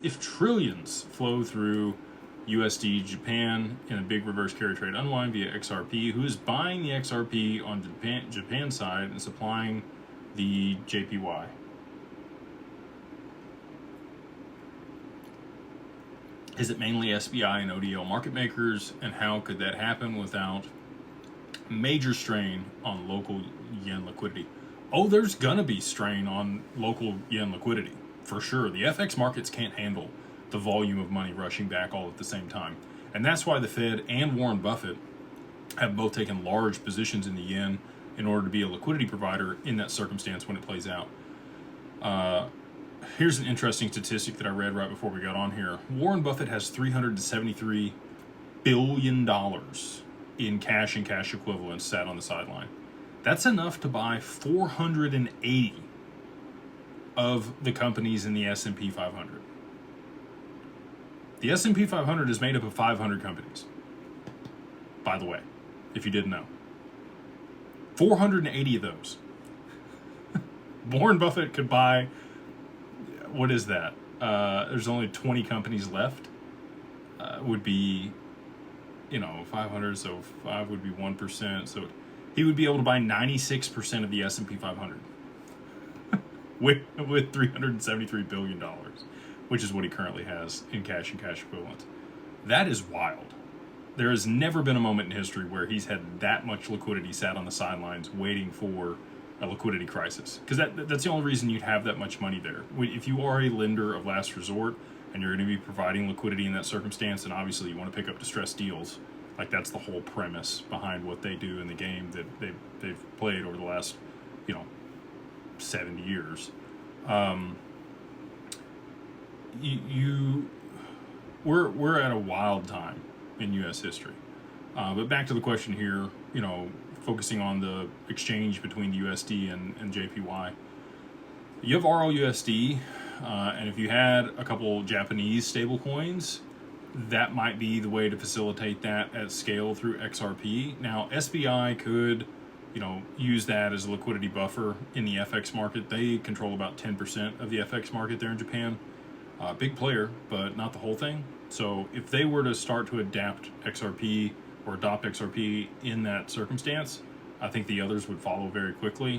if trillions flow through USD Japan in a big reverse carry trade unwind via XRP, who is buying the XRP on Japan side and supplying the JPY? Is it mainly SBI and ODL market makers? And how could that happen without major strain on local yen liquidity? Oh, there's gonna be strain on local yen liquidity, for sure. The FX markets can't handle the volume of money rushing back all at the same time. And that's why the Fed and Warren Buffett have both taken large positions in the yen in order to be a liquidity provider in that circumstance when it plays out. Here's an interesting statistic that I read right before we got on here. Warren Buffett has $373 billion in cash and cash equivalents sat on the sideline. That's enough to buy 480 of the companies in the S&P 500. The S&P 500 is made up of 500 companies, by the way, if you didn't know. 480 of those. Warren Buffett could buy, what is that? There's only 20 companies left. Would be, 500, so 5 would be 1%. So he would be able to buy 96% of the S&P 500 with $373 billion, which is what he currently has in cash and cash equivalents. That is wild. There has never been a moment in history where he's had that much liquidity sat on the sidelines waiting for a liquidity crisis. Because that's the only reason you'd have that much money there. If you are a lender of last resort and you're going to be providing liquidity in that circumstance, and obviously you want to pick up distressed deals, like that's the whole premise behind what they do in the game that they've played over the last, 70 years. We're at a wild time in U.S. history. But back to the question here, focusing on the exchange between the USD and JPY. You have RLUSD, and if you had a couple Japanese stablecoins, that might be the way to facilitate that at scale through XRP. Now, SBI could, use that as a liquidity buffer in the FX market. They control about 10% of the FX market there in Japan. Big player, but not the whole thing. So if they were to start to adapt XRP or adopt XRP in that circumstance, I think the others would follow very quickly.